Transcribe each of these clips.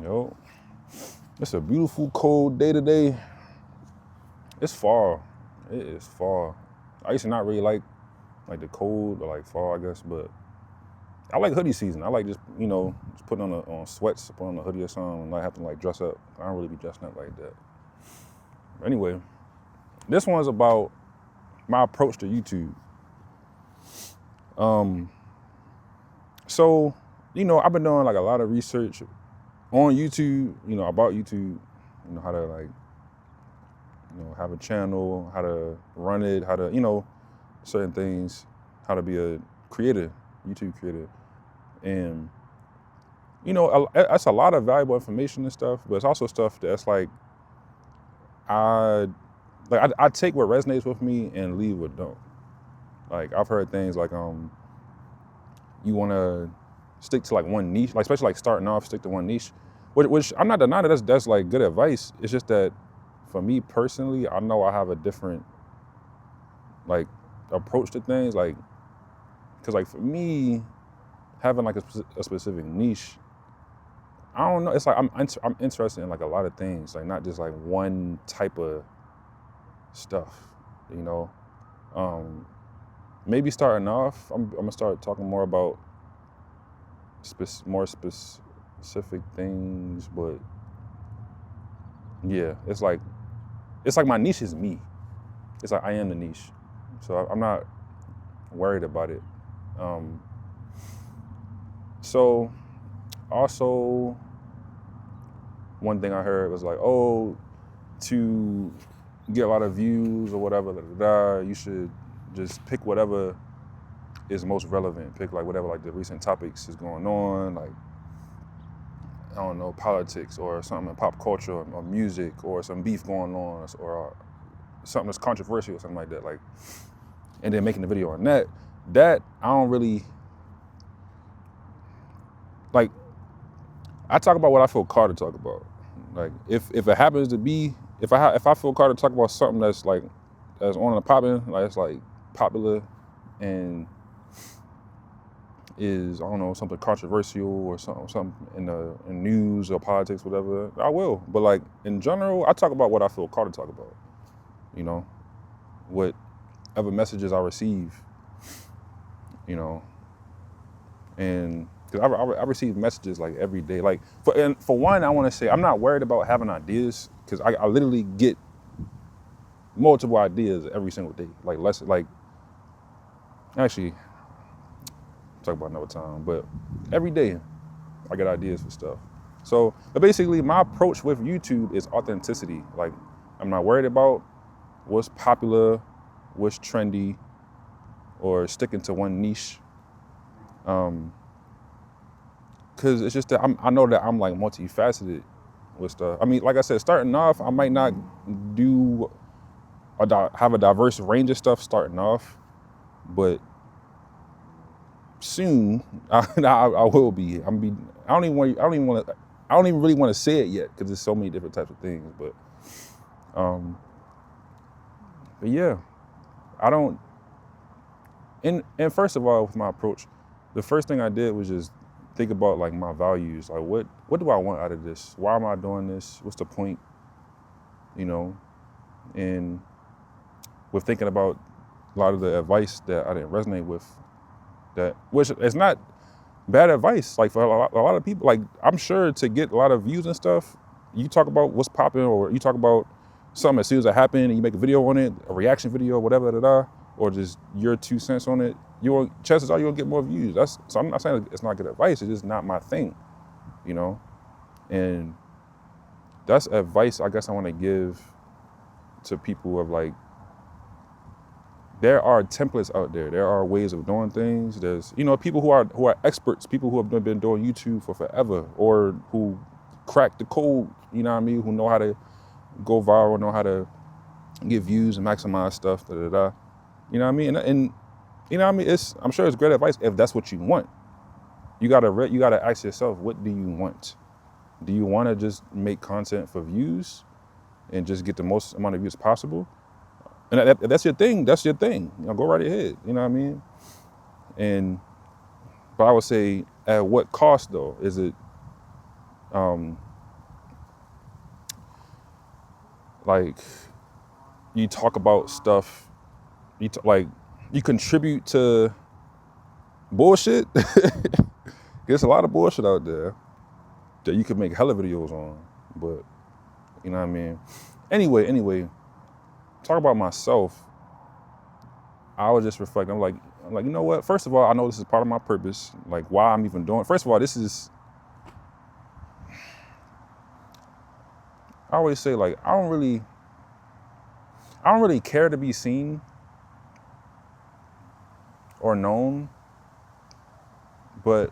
Yo, it's a beautiful cold day today. It's fall. It is fall. I used to not really like the cold or like fall, I guess, but I like hoodie season. I like just just putting on sweats, put on a hoodie or something, and not have to like dress up. I don't really be dressing up like that. But anyway, this one's about my approach to YouTube. So I've been doing like a lot of research on YouTube, about YouTube, how to like have a channel, how to run it, how to, certain things, how to be a creator, YouTube creator. And, that's a lot of valuable information and stuff, but it's also stuff that's like, I take what resonates with me and leave what don't. Like I've heard things like, you want to stick to like one niche, like especially like starting off, stick to one niche, which I'm not denying that that's like good advice. It's just that for me personally, I know I have a different like approach to things, like, cause like for me, having like a specific niche, I don't know. It's like I'm interested in like a lot of things, like not just like one type of stuff, Maybe starting off, I'm gonna start talking more about more specific things, but yeah, it's like my niche is me. It's like I am the niche, so I'm not worried about it. So also, one thing I heard was like, oh, to get a lot of views or whatever, you should just pick whatever is most relevant. Pick like whatever like the recent topics is going on, like I don't know, politics or something in pop culture or music or some beef going on or something that's controversial or something like that. Like, and then making the video on that. That I don't really like. I talk about what I feel called to talk about. Like if it happens to be, if I feel called to talk about something that's on and popping, like it's like popular and is, I don't know, something controversial or something in news or politics, whatever, I will. But like in general, I talk about what I feel called to talk about. Whatever messages I receive, and because I receive messages like every day. Like for one, I want to say I'm not worried about having ideas, because I literally get multiple ideas every single day. Like actually, talk about another time, but every day I get ideas for stuff. So, but basically my approach with YouTube is authenticity. Like I'm not worried about what's popular, what's trendy, or sticking to one niche. Cause it's just that I know that I'm like multifaceted with stuff. I mean, like I said, starting off, I might not have a diverse range of stuff starting off, but soon I will be. I don't even really want to say it yet, because there's so many different types of things. But yeah, I don't. And first of all, with my approach, the first thing I did was just think about like my values. Like what do I want out of this? Why am I doing this? What's the point? And with thinking about a lot of the advice that I didn't resonate with, which is not bad advice. Like for a lot of people, like I'm sure to get a lot of views and stuff, you talk about what's popping, or you talk about something as soon as it happened and you make a video on it, a reaction video, whatever, or just your 2 cents on it, chances are you'll get more views. So I'm not saying it's not good advice, it's just not my thing, And that's advice I guess I want to give to people of like, there are templates out there. There are ways of doing things. There's, people who are experts, people who have been doing YouTube for forever, or who crack the code, who know how to go viral, know how to get views and maximize stuff, And I'm sure it's great advice if that's what you want. You gotta ask yourself, what do you want? Do you want to just make content for views and just get the most amount of views possible? And if that's your thing, that's your thing. Go right ahead. But I would say, at what cost though? Is it Like you talk about stuff, like you contribute to bullshit. There's a lot of bullshit out there that you could make hella videos on, but you know what I mean? Anyway, talk about myself. I was just reflecting. I'm like, you know what? First of all, I know this is part of my purpose. Like, why I'm even doing. First of all, I always say, like, I don't really care to be seen or known, but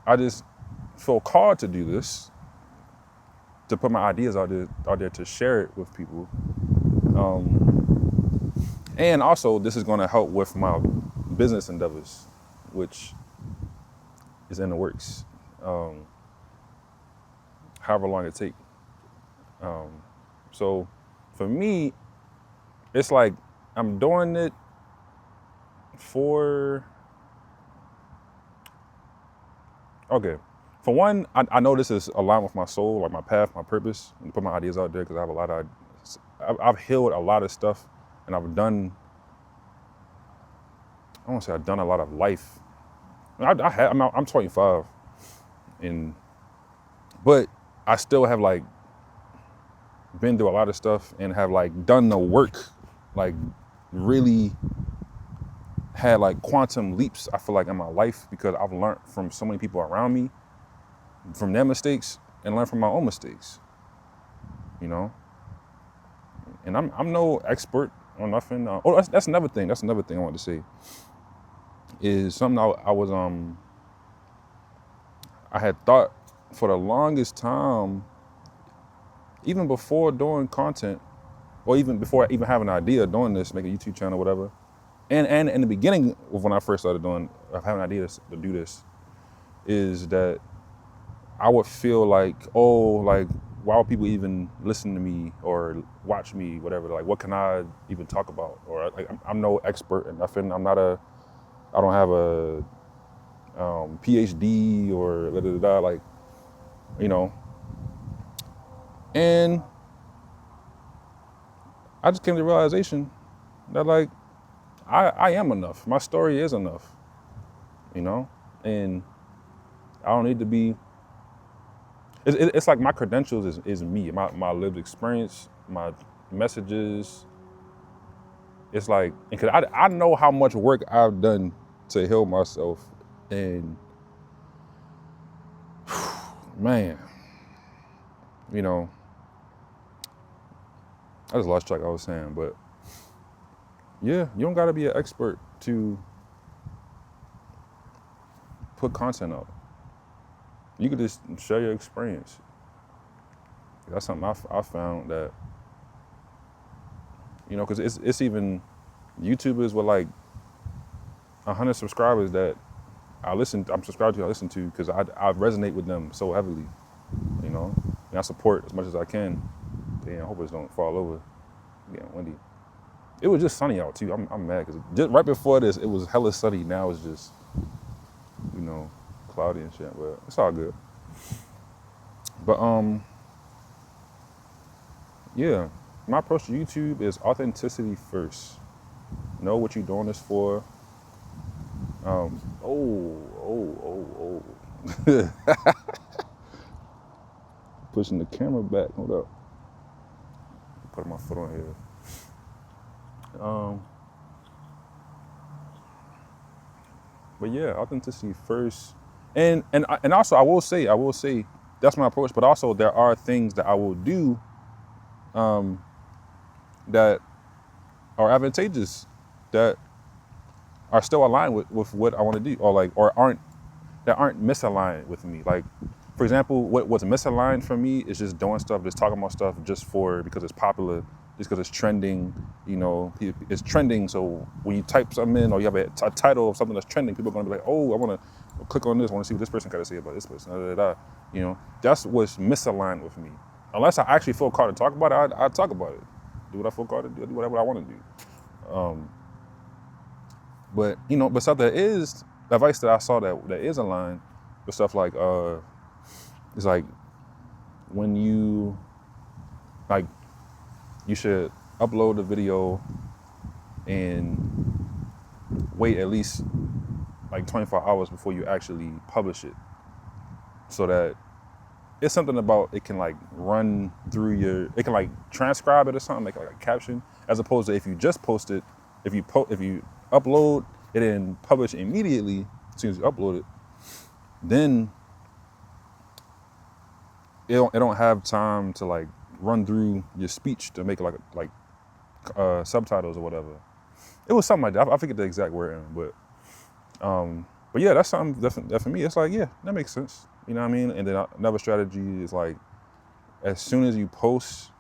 I just feel called to do this, to put my ideas out there to share it with people. And also, this is going to help with my business endeavors, which is in the works. However long it takes. So for me, it's like I'm doing it for one, I know this is aligned with my soul, like my path, my purpose, and put my ideas out there because I have a lot of, I've healed a lot of stuff, and I've done, I don't want to say I've done a lot of life. I'm 25, but I still have like been through a lot of stuff and have like done the work, like really had like quantum leaps, I feel like, in my life, because I've learned from so many people around me, from their mistakes, and learned from my own mistakes, you know? And I'm no expert on nothing. That's another thing. That's another thing I want to say. Is something I had thought for the longest time, even before doing content, or even before I even have an idea of doing this, make a YouTube channel, whatever. And in the beginning of when I first started having ideas to do this, is that I would feel like, why would people even listen to me or watch me, whatever? Like, what can I even talk about? Or like, I'm no expert in nothing. I don't have a PhD or like, you know. And I just came to the realization that like, I am enough. My story is enough, you know? And I don't need to be, it's like my credentials is me, my lived experience, my messages. It's like, because I know how much work I've done to heal myself, and man, you know, I just lost track of what I was saying, but yeah, you don't gotta be an expert to put content up. You could just share your experience. That's something I found that, you know, because it's even YouTubers with like 100 subscribers that I'm subscribed to, I listen to, because I resonate with them so heavily, you know, and I support as much as I can. Damn, I hope it don't fall over. Getting windy. It was just sunny out too. I'm mad because just right before this, it was hella sunny. Now it's just, you know, cloudy and shit, but it's all good. But yeah, my approach to YouTube is authenticity first. Know what you're doing this for. Pushing the camera back. Hold up. Putting my foot on here. But yeah, authenticity first. And also I will say that's my approach, but also there are things that I will do that are advantageous, that are still aligned with what I want to do, or aren't misaligned with me. Like, for example, what's misaligned for me is just doing stuff, just talking about stuff just because it's popular, just because it's trending, you know, it's trending. So when you type something in, or you have a title of something that's trending, people are going to be like, oh, I want to click on this, I want to see what this person got to say about this person, you know. That's what's misaligned with me. Unless I actually feel called to talk about it, I talk about it. Do what I feel called to do, do whatever I want to do. But, you know, but stuff that is, advice that I saw that is aligned with stuff like, it's like when you should upload the video and wait at least like 24 hours before you actually publish it, so that it's something about it can like run through it can like transcribe it or something, like a caption, as opposed to if you just post it, if you upload it and publish immediately as soon as you upload it, then it don't have time to like run through your speech to make like subtitles or whatever. It was something like that. I forget the exact wording, but yeah, that's something that for me, it's like, yeah, that makes sense. You know what I mean? And then another strategy is like, as soon as you post,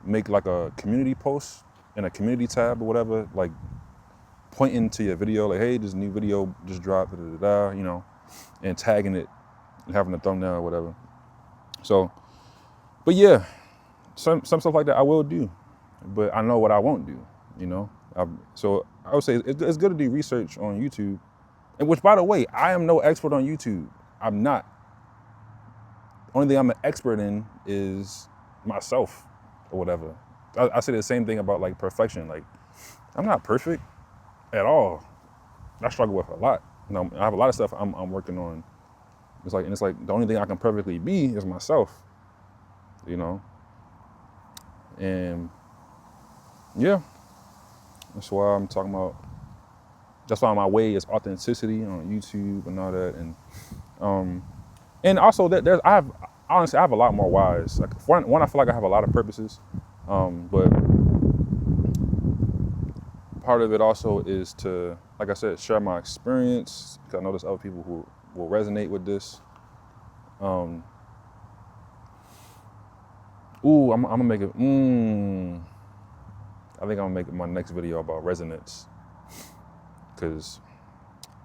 make like a community post in a community tab or whatever, like pointing to your video, like, hey, this new video just dropped, you know, and tagging it and having a thumbnail or whatever. So, but yeah, some stuff like that I will do, but I know what I won't do, you know? So I would say it's good to do research on YouTube, and which, by the way, I am no expert on YouTube. I'm not. Only thing I'm an expert in is myself or whatever. I say the same thing about like perfection. Like, I'm not perfect at all. I struggle with a lot. You know, I have a lot of stuff I'm working on. It's like the only thing I can perfectly be is myself, you know? And yeah, that's why I'm talking about, that's why my way is authenticity on YouTube and all that. And also I have a lot more whys. Like, one, I feel like I have a lot of purposes, but part of it also is to, like I said, share my experience, because I know there's other people who will resonate with this. I'm gonna make it. I think I'm gonna make my next video about resonance, because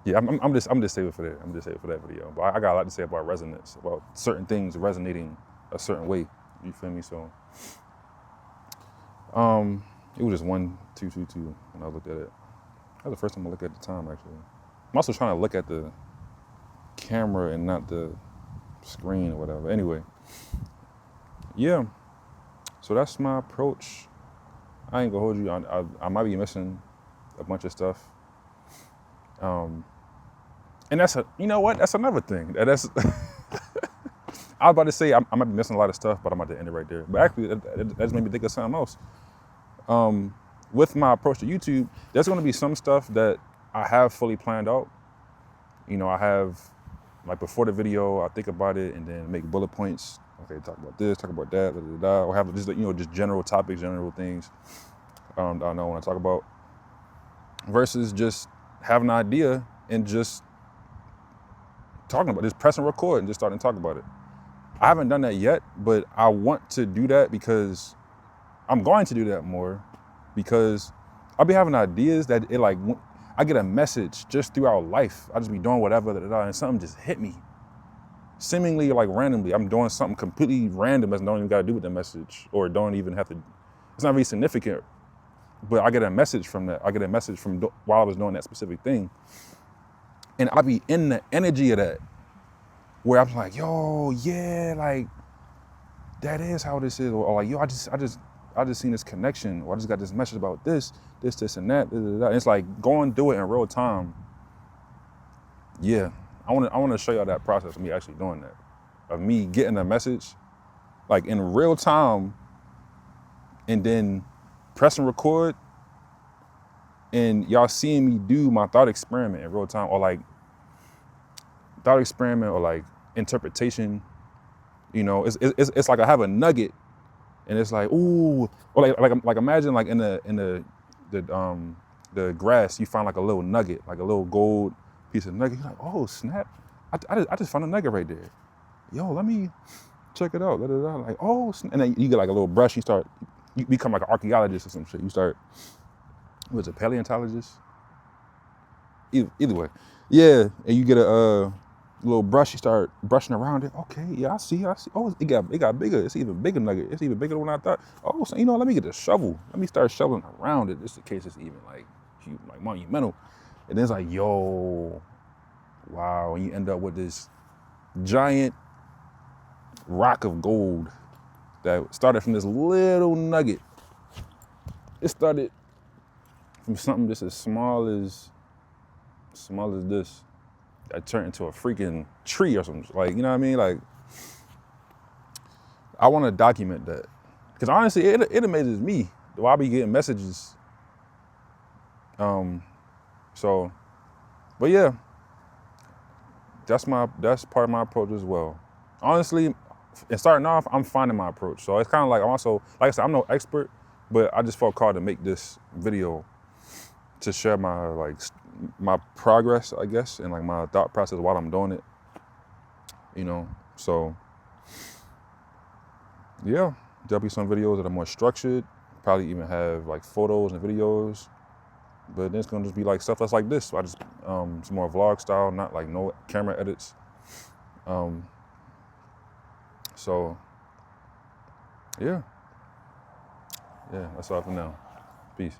yeah, I'm just saving for that. I'm just saving for that video. But I got a lot to say about resonance, about certain things resonating a certain way. You feel me? So, it was just 1:22 when I looked at it. That was the first time I looked at the time, actually. I'm also trying to look at the camera and not the screen or whatever. Anyway, yeah. So that's my approach. I ain't gonna hold you. I might be missing a bunch of stuff. And you know what? That's another thing. That's I was about to say I might be missing a lot of stuff, but I'm about to end it right there. But actually, that just made me think of something else. With my approach to YouTube, there's gonna be some stuff that I have fully planned out. You know, I have, like, before the video, I think about it and then make bullet points. Okay, talk about this, talk about that, or have just, you know, just general topics, general things that I know I want to talk about, versus just having an idea and just talking about it, just press and record and just starting to talk about it. I haven't done that yet, but I want to do that, because I'm going to do that more, because I'll be having ideas that I get a message just throughout life. I just be doing whatever, and something just hit me. Seemingly, like, randomly. I'm doing something completely random that don't even got to do with the message, or don't even have to, it's not really significant, but I get a message from that. I get a message from while I was doing that specific thing. And I be in the energy of that, where I'm like, yo, yeah, like, that is how this is. Or like, yo, I just seen this connection, or I just got this message about this, and that. And it's like, go and do it in real time. Yeah, I want to show y'all that process of me actually doing that, of me getting a message, like, in real time, and then press and record, and y'all seeing me do my thought experiment in real time, or like thought experiment, or like interpretation. You know, it's like I have a nugget, and it's like, ooh, or like imagine, like, in the grass, you find like a little nugget, like a little gold piece of nugget. You're like, oh snap, I just found a nugget right there. Yo, let me check it out. Like, oh, and then you get like a little brush. You become like an archaeologist or some shit. You start, what's it, paleontologist? Either way, yeah. And you get a little brush. You start brushing around it. Okay, yeah, I see. Oh, it got bigger. It's even bigger nugget. It's even bigger than what I thought. Oh, so, you know, let me get a shovel. Let me start shoveling around it, just in case it's even like monumental. And then it's like, yo, wow, and you end up with this giant rock of gold that started from this little nugget. It started from something just as small as this that turned into a freaking tree or something. Like, you know what I mean? Like, I want to document that. Because honestly, it amazes me. Why I be getting messages. So, but yeah, that's part of my approach as well. Honestly, and starting off, I'm finding my approach. So it's kind of like, I'm also, like I said, I'm no expert, but I just felt called to make this video to share my progress, I guess, and like my thought process while I'm doing it, you know. So yeah, there'll be some videos that are more structured, probably even have like photos and videos, but then it's gonna just be like stuff that's like this. So I just some more vlog style, not like no camera edits. So yeah, that's all for now. Peace.